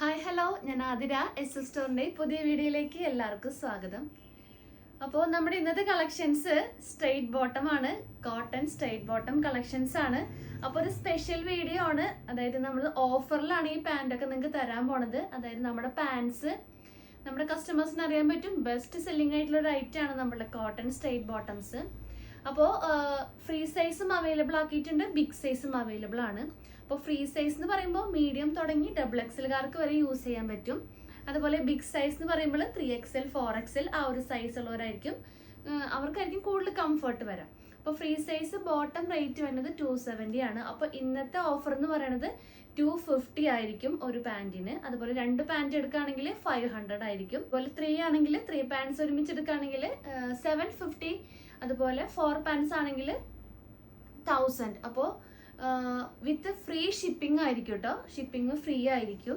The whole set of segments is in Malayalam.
ഹായ് ഹലോ, ഞാൻ ആതിര. എസ് സ്റ്റോറിന്റെ പുതിയ വീഡിയോയിലേക്ക് എല്ലാവർക്കും സ്വാഗതം. അപ്പോൾ നമ്മുടെ ഇന്നത്തെ കളക്ഷൻസ് സ്ട്രെയിറ്റ് ബോട്ടം ആണ്, കോട്ടൺ സ്ട്രെയിറ്റ് ബോട്ടം കളക്ഷൻസ് ആണ്. അപ്പോൾ ഒരു സ്പെഷ്യൽ വീഡിയോ ആണ്. അതായത് നമ്മൾ ഓഫറിലാണ് ഈ പാൻറ്റൊക്കെ നിങ്ങൾക്ക് തരാൻ പോണത്. അതായത് നമ്മുടെ പാൻസ് നമ്മുടെ കസ്റ്റമേഴ്സിന് അറിയാൻ പറ്റും ബെസ്റ്റ് സെല്ലിംഗ് ആയിട്ടുള്ള ഒരു ഐറ്റം ആണ് നമ്മുടെ കോട്ടൺ സ്ട്രെയിറ്റ് ബോട്ടംസ്. അപ്പോൾ ഫ്രീ സൈസും അവൈലബിൾ ആക്കിയിട്ടുണ്ട്, ബിഗ് സൈസും അവൈലബിൾ ആണ്. അപ്പോൾ ഫ്രീ സൈസ് എന്ന് പറയുമ്പോൾ മീഡിയം തുടങ്ങി XXLകാർക്ക് വരെ യൂസ് ചെയ്യാൻ പറ്റും. അതുപോലെ ബിഗ് സൈസ് എന്ന് പറയുമ്പോൾ 3XL 4XL ആ ഒരു സൈസ് ഉള്ളവരായിരിക്കും, അവർക്കായിരിക്കും കൂടുതൽ കംഫർട്ട് വരാം. അപ്പോൾ ഫ്രീ സൈസ് ബോട്ടം റേറ്റ് വരുന്നത് 270 ആണ്. അപ്പോൾ ഇന്നത്തെ ഓഫർ എന്ന് പറയുന്നത് 250 ആയിരിക്കും ഒരു പാൻറ്റിന്. അതുപോലെ 2 പാൻറ്റ് എടുക്കുകയാണെങ്കിൽ 500 ആയിരിക്കും. അതുപോലെ 3 ആണെങ്കിൽ 3 പാൻറ്റ്സ് ഒരുമിച്ച് എടുക്കുകയാണെങ്കിൽ 750. അതുപോലെ 4 പാൻറ്റ്സ് ആണെങ്കിൽ 1000. അപ്പോൾ വിത്ത് ഫ്രീ ഷിപ്പിംഗ് ആയിരിക്കും കേട്ടോ, ഷിപ്പിംഗ് ഫ്രീ ആയിരിക്കും.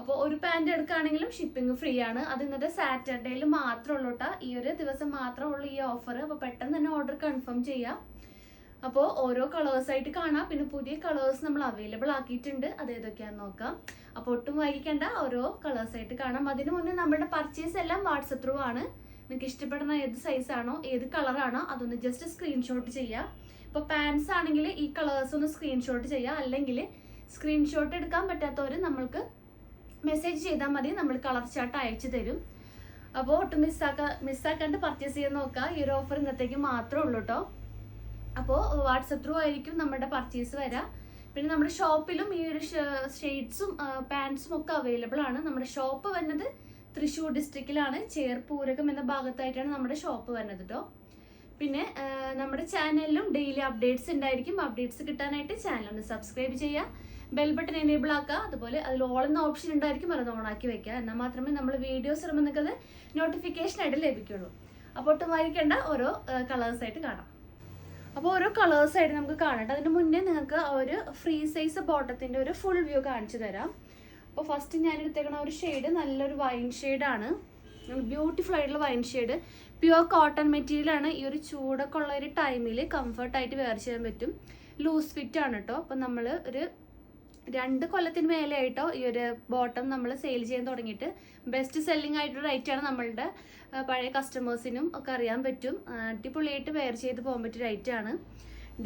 അപ്പോൾ ഒരു പാൻറ് എടുക്കുകയാണെങ്കിലും ഷിപ്പിംഗ് ഫ്രീ ആണ്. അത് ഇന്നത്തെ സാറ്റർഡേയിൽ മാത്രമേ ഉള്ളൂ കേട്ടോ, ഈ ഒരു ദിവസം മാത്രമേ ഉള്ളൂ ഈ ഓഫർ. അപ്പോൾ പെട്ടെന്ന് തന്നെ ഓർഡർ കൺഫേം ചെയ്യാം. അപ്പോൾ ഓരോ കളേഴ്സായിട്ട് കാണാം. പിന്നെ പുതിയ കളേഴ്സ് നമ്മൾ അവൈലബിൾ ആക്കിയിട്ടുണ്ട്, അത് ഏതൊക്കെയാണെന്ന് നോക്കാം. അപ്പോൾ ഒട്ടും വൈകിക്കേണ്ട, ഓരോ കളേഴ്സായിട്ട് കാണാം. അതിന് മുന്നേ നമ്മുടെ പർച്ചേസ് എല്ലാം വാട്സപ്പ് ത്രൂ ആണ്. നിങ്ങൾക്ക് ഇഷ്ടപ്പെടുന്ന ഏത് സൈസാണോ ഏത് കളറാണോ അതൊന്ന് ജസ്റ്റ് സ്ക്രീൻഷോട്ട് ചെയ്യുക. ഇപ്പോൾ പാൻസ് ആണെങ്കിൽ ഈ കളേഴ്സ് ഒന്ന് സ്ക്രീൻഷോട്ട് ചെയ്യുക, അല്ലെങ്കിൽ സ്ക്രീൻഷോട്ട് എടുക്കാൻ പറ്റാത്തവർ നമ്മൾക്ക് മെസ്സേജ് ചെയ്താൽ മതി, നമ്മൾ കളർ ചാർട്ട് അയച്ചു തരും. അപ്പോൾ ഒട്ടും മിസ്സാക്കാണ്ട് പർച്ചേസ് ചെയ്യാൻ നോക്കുക. ഈ ഒരു ഓഫർ ഇന്നത്തേക്ക് മാത്രമേ ഉള്ളൂ കേട്ടോ. അപ്പോൾ വാട്സപ്പ് ത്രൂ ആയിരിക്കും നമ്മുടെ പർച്ചേസ് വരാം. പിന്നെ നമ്മുടെ ഷോപ്പിലും ഈ ഒരു ഷെയ്ഡ്സും പാൻസും ഒക്കെ അവൈലബിൾ ആണ്. നമ്മുടെ ഷോപ്പ് വരുന്നത് തൃശ്ശൂർ ഡിസ്ട്രിക്റ്റിലാണ്, ചേർപ്പൂരകം എന്ന ഭാഗത്തായിട്ടാണ് നമ്മുടെ ഷോപ്പ് വരുന്നത് കേട്ടോ. പിന്നെ നമ്മുടെ ചാനലിലും ഡെയിലി അപ്ഡേറ്റ്സ് ഉണ്ടായിരിക്കും. അപ്ഡേറ്റ്സ് കിട്ടാനായിട്ട് ചാനൽ ഒന്ന് സബ്സ്ക്രൈബ് ചെയ്യുക, ബെൽ ബട്ടൺ എനേബിൾ ആക്കുക. അതുപോലെ അതിൽ ഓൾ എന്ന ഓപ്ഷൻ ഉണ്ടായിരിക്കും, അത് ഓണാക്കി വെക്കുക. എന്നാൽ മാത്രമേ നമ്മൾ വീഡിയോസ് ഇടുമ്പോൾ നിങ്ങൾക്ക് നോട്ടിഫിക്കേഷൻ ആയിട്ട് ലഭിക്കുള്ളൂ. അപ്പോൾ ഒട്ടും വായിക്കേണ്ട, ഓരോ കളേഴ്സായിട്ട് കാണാം. അപ്പോൾ ഓരോ കളേഴ്സായിട്ട് നമുക്ക് കാണട്ടെ. അതിന് മുന്നേ നിങ്ങൾക്ക് ഒരു ഫ്രീ സൈസ് ബോട്ടത്തിൻ്റെ ഒരു ഫുൾ വ്യൂ കാണിച്ചു തരാം. അപ്പോൾ ഫസ്റ്റ് ഞാൻ എടുത്തേക്കുന്ന ഒരു ഷെയ്ഡ് നല്ലൊരു വൈൻ ഷെയ്ഡാണ്, ബ്യൂട്ടിഫുൾ ആയിട്ടുള്ള wine shade. Pure cotton material ആണ്. ഈ ഒരു ചൂടൊക്കെ ഉള്ള ഒരു ടൈമിൽ കംഫർട്ടായിട്ട് വെയർ ചെയ്യാൻ പറ്റും. ലൂസ് ഫിറ്റ് ആണ് കേട്ടോ. അപ്പം നമ്മൾ ഒരു 2 കൊല്ലത്തിന് മേലെ ആയിട്ടോ ഈ ഒരു ബോട്ടം നമ്മൾ സെയിൽ ചെയ്യാൻ തുടങ്ങിയിട്ട്. ബെസ്റ്റ് സെല്ലിംഗ് ആയിട്ടൊരു ഐറ്റമാണ്. നമ്മളുടെ പഴയ കസ്റ്റമേഴ്സിനും ഒക്കെ അറിയാൻ പറ്റും. അടിപൊളിയായിട്ട് വെയർ ചെയ്ത് പോകാൻ പറ്റിയൊരു ഐറ്റമാണ്.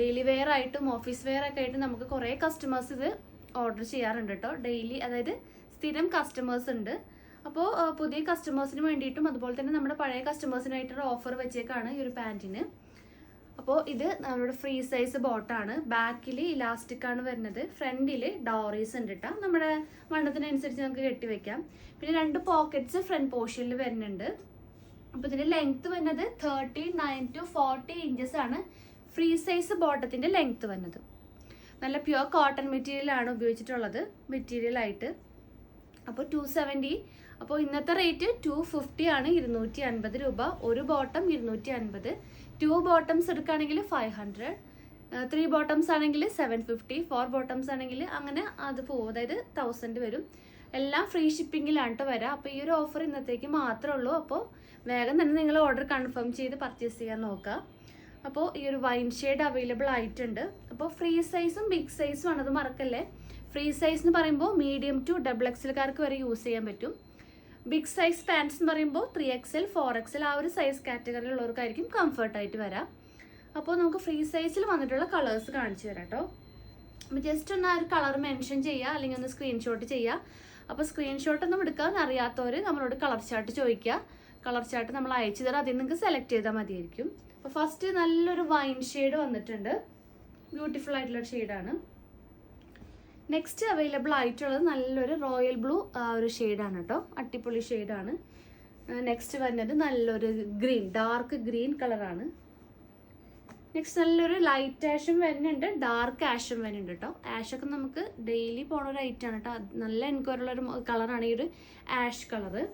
ഡെയിലി വെയർ ആയിട്ടും ഓഫീസ് വെയർ ഒക്കെ ആയിട്ട് നമുക്ക് കുറേ കസ്റ്റമേഴ്സ് ഇത് ഓർഡർ ചെയ്യാറുണ്ട് കേട്ടോ. ഡെയിലി, അതായത് സ്ഥിരം കസ്റ്റമേഴ്സ് ഉണ്ട്. അപ്പോൾ പുതിയ കസ്റ്റമേഴ്സിന് വേണ്ടിയിട്ടും അതുപോലെ തന്നെ നമ്മുടെ പഴയ കസ്റ്റമേഴ്സിനായിട്ടൊരു ഓഫർ വെച്ചേക്കാണ് ഈ ഒരു പാൻറ്റിന്. അപ്പോൾ ഇത് നമ്മുടെ ഫ്രീ സൈസ് ബോട്ടാണ്. ബാക്കിൽ ഇലാസ്റ്റിക് ആണ് വരുന്നത്, ഫ്രണ്ടിൽ ഡോറീസ് ഉണ്ട് കേട്ടോ. നമ്മുടെ വണ്ണത്തിനനുസരിച്ച് നമുക്ക് കെട്ടിവെക്കാം. പിന്നെ 2 പോക്കറ്റ്സ് ഫ്രണ്ട് പോർഷനിൽ വരുന്നുണ്ട്. അപ്പോൾ ഇതിൻ്റെ ലെങ്ത്ത് വരുന്നത് 39 to 40 ഇഞ്ചസ് ആണ് ഫ്രീ സൈസ് ബോട്ടത്തിൻ്റെ ലെങ്ത്ത് വരുന്നത്. നല്ല പ്യുവർ കോട്ടൺ മെറ്റീരിയലാണ് ഉപയോഗിച്ചിട്ടുള്ളത് മെറ്റീരിയലായിട്ട്. അപ്പോൾ 270. അപ്പോൾ ഇന്നത്തെ റേറ്റ് 250 ആണ്, 250 രൂപ. ഒരു ബോട്ടം 250. 2 ബോട്ടംസ് എടുക്കുകയാണെങ്കിൽ 500. 3 ബോട്ടംസ് ആണെങ്കിൽ 750. 4 ബോട്ടംസ് ആണെങ്കിൽ അങ്ങനെ അത് പോകും, അതായത് 1000 വരും. എല്ലാം ഫ്രീ ഷിപ്പിങ്ങിലാണ് കേട്ടോ വരാം. അപ്പോൾ ഈ ഒരു ഓഫർ ഇന്നത്തേക്ക് മാത്രമേ ഉള്ളൂ. അപ്പോൾ വേഗം തന്നെ നിങ്ങൾ ഓർഡർ കൺഫേം ചെയ്ത് പർച്ചേസ് ചെയ്യാൻ നോക്കുക. അപ്പോൾ ഈ ഒരു വൈൻ ഷെയ്ഡ് അവൈലബിൾ ആയിട്ടുണ്ട്. അപ്പോൾ ഫ്രീ സൈസും ബിഗ് സൈസും ആണ്, അത് മറക്കല്ലേ. ഫ്രീ സൈസ് എന്ന് പറയുമ്പോൾ മീഡിയം ടു XXLകാർക്ക് വരെ യൂസ് ചെയ്യാൻ പറ്റും. ബിഗ് സൈസ് പാൻറ്റ്സ് എന്ന് പറയുമ്പോൾ 3XL 4XL ആ ഒരു സൈസ് കാറ്റഗറിയിലുള്ളവർക്കായിരിക്കും കംഫർട്ടായിട്ട് വരാം. അപ്പോൾ നമുക്ക് ഫ്രീ സൈസിൽ വന്നിട്ടുള്ള കളേഴ്സ് കാണിച്ചു തരാം കേട്ടോ. അപ്പോൾ ജസ്റ്റ് ഒന്ന് ആ ഒരു കളർ മെൻഷൻ ചെയ്യുക, അല്ലെങ്കിൽ ഒന്ന് സ്ക്രീൻഷോട്ട് ചെയ്യുക. അപ്പോൾ സ്ക്രീൻഷോട്ടൊന്നും എടുക്കാൻ അറിയാത്തവർ നമ്മളോട് കളർ ചാർട്ട് ചോദിക്കുക. കളർ ചാർട്ട് നമ്മൾ അയച്ചു തരാം, അതിൽ നിങ്ങൾക്ക് സെലക്ട് ചെയ്താൽ മതിയായിരിക്കും. അപ്പോൾ ഫസ്റ്റ് നല്ലൊരു വൈൻ ഷെയ്ഡ് വന്നിട്ടുണ്ട്, ബ്യൂട്ടിഫുൾ ആയിട്ടുള്ള ഷെയ്ഡാണ്. നെക്സ്റ്റ് അവൈലബിൾ ആയിട്ടുള്ളത് നല്ലൊരു റോയൽ ബ്ലൂ ഒരു ഷെയ്ഡാണ് കേട്ടോ, അടിപൊളി ഷെയ്ഡാണ്. നെക്സ്റ്റ് വരുന്നത് നല്ലൊരു ഗ്രീൻ, ഡാർക്ക് ഗ്രീൻ കളറാണ്. നെക്സ്റ്റ് നല്ലൊരു ലൈറ്റ് ആഷും വരുന്നുണ്ട്, ഡാർക്ക് ആഷും വരുന്നുണ്ട് കേട്ടോ. ആഷൊക്കെ നമുക്ക് ഡെയിലി പോണ ഒരു ഐറ്റമാണ് കേട്ടോ. നല്ല എൻക്വയറി ഉള്ളൊരു കളറാണ് ഈ ഒരു ആഷ് കളറ്.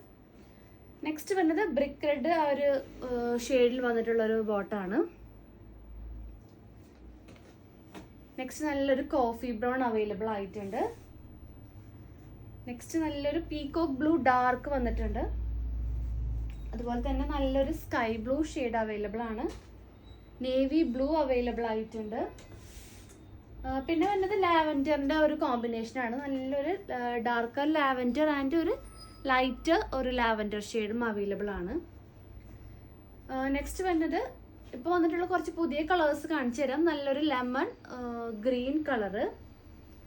നെക്സ്റ്റ് വരുന്നത് ബ്രിക്ക് റെഡ് ആ ഒരു ഷെയ്ഡിൽ വന്നിട്ടുള്ളൊരു ബോട്ടാണ്. നെക്സ്റ്റ് നല്ലൊരു കോഫി ബ്രൗൺ അവൈലബിൾ ആയിട്ടുണ്ട്. നെക്സ്റ്റ് നല്ലൊരു പീകോക്ക് ബ്ലൂ ഡാർക്ക് വന്നിട്ടുണ്ട്. അതുപോലെ തന്നെ നല്ലൊരു സ്കൈ ബ്ലൂ ഷെയ്ഡ് അവൈലബിൾ ആണ്. നേവി ബ്ലൂ അവൈലബിൾ ആയിട്ടുണ്ട്. പിന്നെ വന്നത് ലാവൻഡറിൻ്റെ ഒരു കോമ്പിനേഷനാണ്. നല്ലൊരു ഡാർക്കർ ലാവൻഡർ ആൻഡ് ഒരു ലൈറ്റ് ഒരു ലാവൻഡർ ഷെയ്ഡും അവൈലബിൾ ആണ്. നെക്സ്റ്റ് വന്നത് ഇപ്പോൾ വന്നിട്ടുള്ള കുറച്ച് പുതിയ കളേഴ്സ് കാണിച്ചു തരാം. നല്ലൊരു ലെമൺ ഗ്രീൻ കളറ്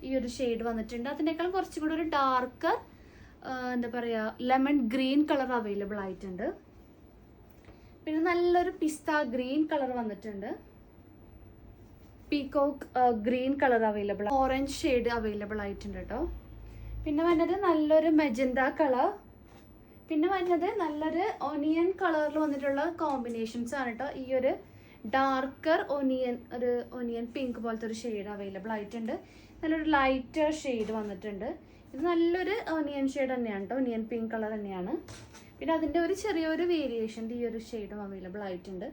ഈ ഒരു ഷെയ്ഡ് വന്നിട്ടുണ്ട്. അതിനേക്കാളും കുറച്ചും കൂടി ഒരു ഡാർക്കർ എന്താ പറയുക ലെമൺ ഗ്രീൻ കളർ അവൈലബിൾ ആയിട്ടുണ്ട്. പിന്നെ നല്ലൊരു പിസ്ത ഗ്രീൻ കളർ വന്നിട്ടുണ്ട്. Peacock green colour available, orange shade available ആയിട്ടുണ്ട് കേട്ടോ. പിന്നെ വരുന്നത് നല്ലൊരു മെജന്ത കളർ. പിന്നെ വരുന്നത് നല്ലൊരു ഒനിയൻ കളറിൽ വന്നിട്ടുള്ള കോമ്പിനേഷൻസ് ആണ് കേട്ടോ. ഈ ഒരു ഡാർക്കർ ഒനിയൻ, ഒരു ഒനിയൻ പിങ്ക് പോലത്തെ ഒരു ഷെയ്ഡ് അവൈലബിൾ ആയിട്ടുണ്ട്. നല്ലൊരു ലൈറ്റർ ഷെയ്ഡ് വന്നിട്ടുണ്ട്. ഇത് നല്ലൊരു ഒനിയൻ ഷെയ്ഡ് തന്നെയാണ് കേട്ടോ, ഒനിയൻ പിങ്ക് കളർ തന്നെയാണ്. പിന്നെ അതിൻ്റെ ഒരു ചെറിയൊരു വേരിയേഷൻ ഈ ഒരു ഷെയ്ഡും അവൈലബിൾ ആയിട്ടുണ്ട്.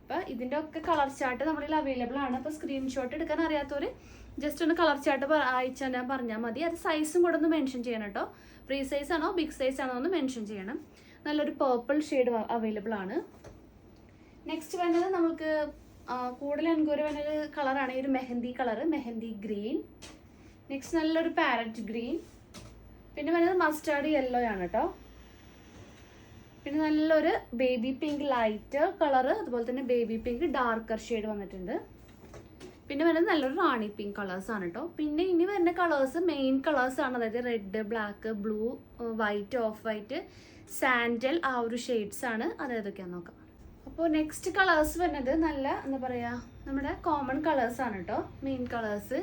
അപ്പോൾ ഇതിൻ്റെ ഒക്കെ കളർ ചാർട്ട് നമ്മളിൽ അവൈലബിൾ ആണ്. അപ്പോൾ സ്ക്രീൻഷോട്ട് എടുക്കാൻ അറിയാത്തവർ ജസ്റ്റ് ഒന്ന് കളർ ചാർട്ട് അയച്ചാൽ ഞാൻ പറഞ്ഞാൽ മതി. അത് സൈസും കൂടെ ഒന്ന് മെൻഷൻ ചെയ്യണം കേട്ടോ. ഫ്രീ സൈസ് ആണോ ബിഗ് സൈസ് ആണോ എന്ന് മെൻഷൻ ചെയ്യണം. നല്ലൊരു പേർപ്പിൾ ഷെയ്ഡ് അവൈലബിൾ ആണ്. നെക്സ്റ്റ് വേണ്ടത് നമുക്ക് കൂടുതൽ എൻക്വയറി വേണ്ടൊരു കളറാണ് ഈ ഒരു mehndi colour, mehndi green. Next നല്ലൊരു പാരറ്റ് ഗ്രീൻ. പിന്നെ വേണ്ടത് മസ്റ്റാർഡ് യെല്ലോ ആണ് കേട്ടോ. പിന്നെ നല്ലൊരു ബേബി പിങ്ക് ലൈറ്റ് കളറ്, അതുപോലെ തന്നെ ബേബി പിങ്ക് ഡാർക്കർ ഷെയ്ഡ് വന്നിട്ടുണ്ട്. പിന്നെ വരുന്നത് നല്ലൊരു റാണി പിങ്ക് കളേഴ്സ് ആണ് കേട്ടോ. പിന്നെ ഇനി വരുന്ന കളേഴ്സ് മെയിൻ കളേഴ്സ് ആണ്, അതായത് red, black, blue, white, of white, sandal, ആ ഒരു ഷെയ്ഡ്സ് ആണ്. അതേതൊക്കെയാണെന്ന് നോക്കാം. അപ്പോൾ നെക്സ്റ്റ് കളേഴ്സ് വരുന്നത് നല്ല എന്താ പറയുക നമ്മുടെ കോമൺ കളേഴ്സ് ആണ് കേട്ടോ. Main colours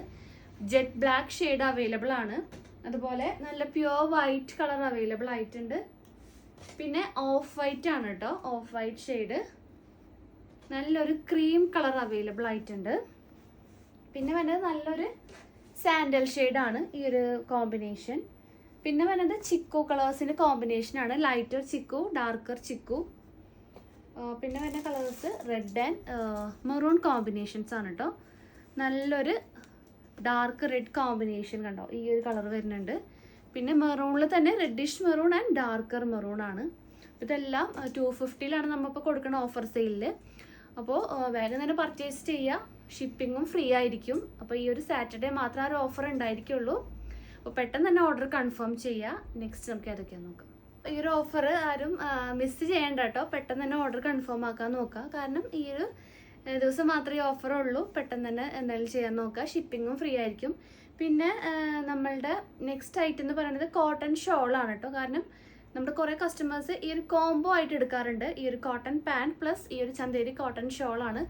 jet black shade available ആണ്. അതുപോലെ നല്ല പ്യുവർ വൈറ്റ് കളർ അവൈലബിൾ ആയിട്ടുണ്ട്. പിന്നെ ഓഫ് വൈറ്റ് ആണ് കേട്ടോ, ഓഫ് വൈറ്റ് ഷെയ്ഡ്. നല്ലൊരു ക്രീം കളർ അവൈലബിൾ ആയിട്ടുണ്ട്. പിന്നെ വരുന്നത് നല്ലൊരു സാൻഡൽ ഷെയ്ഡാണ് ഈ ഒരു കോമ്പിനേഷൻ. പിന്നെ വരുന്നത് ചിക്കു കളേഴ്സിൻ്റെ കോമ്പിനേഷനാണ്, ലൈറ്റർ ചിക്കു, ഡാർക്കർ ചിക്കു. പിന്നെ വരുന്ന colours red and maroon combinations ആണ് കേട്ടോ. നല്ലൊരു ഡാർക്ക് റെഡ് കോമ്പിനേഷൻ കണ്ടോ, ഈ ഒരു കളർ വരുന്നുണ്ട്. പിന്നെ മെറൂണിൽ തന്നെ reddish maroon and darker maroon ആണ്. ഇതെല്ലാം 250 നമ്മളിപ്പോൾ കൊടുക്കുന്ന ഓഫർ സെയിലിൽ. അപ്പോൾ വേഗം തന്നെ പർച്ചേസ് ചെയ്യുക, ഷിപ്പിങ്ങും ഫ്രീ ആയിരിക്കും. അപ്പോൾ ഈ ഒരു സാറ്റർഡേ മാത്രമേ ആ ഒരു ഓഫർ ഉണ്ടായിരിക്കുള്ളൂ. അപ്പോൾ പെട്ടെന്ന് തന്നെ ഓർഡർ കൺഫേം ചെയ്യുക. നെക്സ്റ്റ് നമുക്ക് ഏതൊക്കെയാണെന്ന് നോക്കാം. ഈ ഒരു ഓഫർ ആരും മിസ് ചെയ്യേണ്ട കേട്ടോ, പെട്ടെന്ന് തന്നെ ഓർഡർ കൺഫേം ആക്കാൻ നോക്കുക. കാരണം ഈ ഒരു ദിവസം മാത്രമേ ഓഫർ ഉള്ളൂ. പെട്ടെന്ന് തന്നെ എന്തായാലും ചെയ്യാൻ നോക്കുക, ഷിപ്പിങ്ങും ഫ്രീ ആയിരിക്കും. പിന്നെ നമ്മളുടെ നെക്സ്റ്റ് ഐറ്റം എന്ന് പറയുന്നത് കോട്ടൺ ഷോളാണ് കേട്ടോ. കാരണം നമ്മുടെ കുറേ കസ്റ്റമേഴ്സ് ഈ ഒരു കോംബോ ആയിട്ട് എടുക്കാറുണ്ട്. ഈ ഒരു കോട്ടൺ പാൻറ് പ്ലസ് ഈ ഒരു ചന്തേരി കോട്ടൺ ഷോളാണ്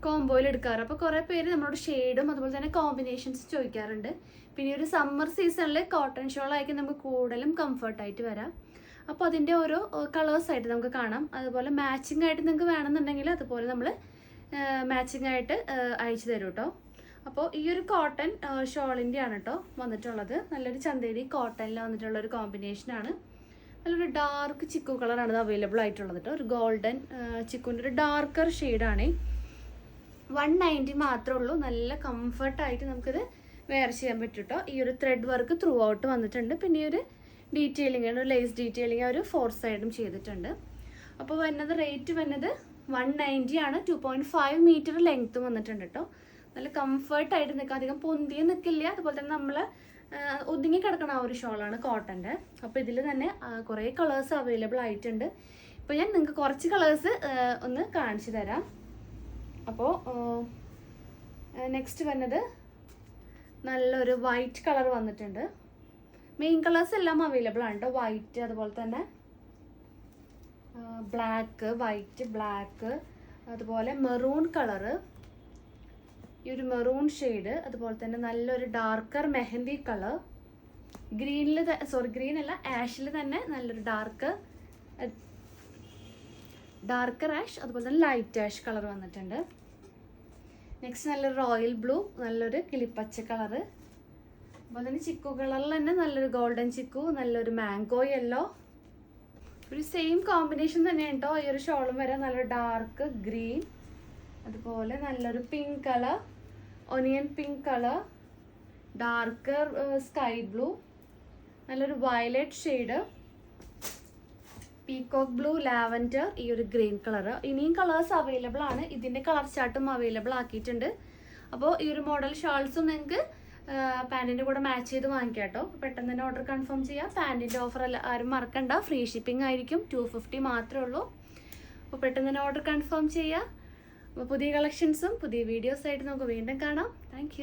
കോംബോയിൽ എടുക്കാറ്. അപ്പോൾ കുറേ പേര് നമ്മളോട് ഷെയ്ഡും അതുപോലെ തന്നെ കോമ്പിനേഷൻസ് ചോദിക്കാറുണ്ട്. പിന്നെ ഈ ഒരു സമ്മർ സീസണിൽ കോട്ടൺ ഷോളായിരിക്കും നമുക്ക് കൂടുതലും കംഫർട്ടായിട്ട് വരാം. അപ്പോൾ അതിൻ്റെ ഓരോ കളേഴ്സായിട്ട് നമുക്ക് കാണാം. അതുപോലെ മാച്ചിങ് ആയിട്ട് നിങ്ങൾക്ക് വേണമെന്നുണ്ടെങ്കിൽ അതുപോലെ നമ്മൾ മാച്ചിങ് ആയിട്ട് അയച്ചു തരും കേട്ടോ. അപ്പോൾ ഈ ഒരു കോട്ടൺ ഷോളിൻ്റെ ആണ് കേട്ടോ വന്നിട്ടുള്ളത്. നല്ലൊരു ചന്തേരി കോട്ടണിൽ വന്നിട്ടുള്ളൊരു കോമ്പിനേഷനാണ്. നല്ലൊരു ഡാർക്ക് ചിക്കു കളറാണ് ഇത് അവൈലബിൾ ആയിട്ടുള്ളത് കേട്ടോ. ഒരു ഗോൾഡൻ ചിക്കുൻ്റെ ഒരു ഡാർക്കർ ഷെയ്ഡാണ്. 190 മാത്രമേ ഉള്ളൂ. നല്ല കംഫർട്ടായിട്ട് നമുക്കിത് വെയർ ചെയ്യാൻ പറ്റും കേട്ടോ. ഈ ഒരു ത്രെഡ് വർക്ക് ത്രൂ ഔട്ട് വന്നിട്ടുണ്ട്. പിന്നെ ഈ ഒരു ഡീറ്റെയിലിംഗ്, ഒരു ലേസ് ഡീറ്റെയിലിംഗ് ഒരു 4 സൈഡും ചെയ്തിട്ടുണ്ട്. അപ്പോൾ വരുന്നത് റേറ്റ് വരുന്നത് 190 ആണ്. 2.5 മീറ്റർ ലെങ്ത്തും വന്നിട്ടുണ്ട് കേട്ടോ. നല്ല കംഫർട്ടായിട്ട് നിൽക്കാം, അധികം പൊന്തിയും നിൽക്കില്ല. അതുപോലെ തന്നെ നമ്മൾ ഒതുങ്ങി കിടക്കുന്ന ആ ഒരു ഷോളാണ് കോട്ടൻ്റെ. അപ്പോൾ ഇതിൽ തന്നെ കുറേ കളേഴ്സ് അവൈലബിൾ ആയിട്ടുണ്ട്. ഇപ്പോൾ ഞാൻ നിങ്ങൾക്ക് കുറച്ച് കളേഴ്സ് ഒന്ന് കാണിച്ചു തരാം. അപ്പോൾ നെക്സ്റ്റ് വരുന്നത് നല്ലൊരു വൈറ്റ് കളർ വന്നിട്ടുണ്ട്. മെയിൻ കളേഴ്സ് എല്ലാം അവൈലബിൾ ആണ് കേട്ടോ. വൈറ്റ്, അതുപോലെ തന്നെ ബ്ലാക്ക്, വൈറ്റ്, ബ്ലാക്ക്, അതുപോലെ മെറൂൺ കളറ്, ഈ ഒരു മെറൂൺ ഷെയ്ഡ്, അതുപോലെ തന്നെ നല്ലൊരു ഡാർക്കർ മെഹന്തി കളർ, ഗ്രീനിൽ ഗ്രീൻ അല്ല ആഷിൽ തന്നെ നല്ലൊരു ഡാർക്കർ ആഷ്, അതുപോലെ തന്നെ ലൈറ്റ് ആഷ് കളർ വന്നിട്ടുണ്ട്. നെക്സ്റ്റ് നല്ലൊരു റോയൽ ബ്ലൂ, നല്ലൊരു കിളിപ്പച്ച കളറ്, അതുപോലെ തന്നെ ചിക്കു കളറിൽ തന്നെ നല്ലൊരു ഗോൾഡൻ ചിക്കു, നല്ലൊരു മാംഗോ യെല്ലോ, ഒരു സെയിം കോമ്പിനേഷൻ തന്നെയാണ് കേട്ടോ ഈ ഒരു ഷോളും വരെ. നല്ലൊരു ഡാർക്ക് ഗ്രീൻ, അതുപോലെ നല്ലൊരു pink colour, onion pink colour, darker sky blue, നല്ലൊരു violet shade, peacock blue, lavender, ഈ ഒരു ഗ്രീൻ കളർ. ഇനിയും കളേഴ്സ് അവൈലബിൾ ആണ്. ഇതിൻ്റെ കളർ ചാർട്ടും അവൈലബിൾ ആക്കിയിട്ടുണ്ട്. അപ്പോൾ ഈ ഒരു മോഡൽ ഷാൾസും നിങ്ങൾക്ക് പാൻറ്റിൻ്റെ കൂടെ മാച്ച് ചെയ്ത് വാങ്ങിക്കാം കേട്ടോ. പെട്ടെന്ന് തന്നെ ഓർഡർ കൺഫേം ചെയ്യാം. പാൻറ്റിൻ്റെ ഓഫർ അല്ല, ആരും മറക്കണ്ട, ഫ്രീ ഷിപ്പിംഗ് ആയിരിക്കും. 250 മാത്രമേ ഉള്ളൂ. അപ്പോൾ പെട്ടെന്ന് തന്നെ ഓർഡർ കൺഫേം ചെയ്യുക. അപ്പോൾ പുതിയ കളക്ഷൻസും പുതിയ വീഡിയോസായിട്ട് നമുക്ക് വീണ്ടും കാണാം. താങ്ക്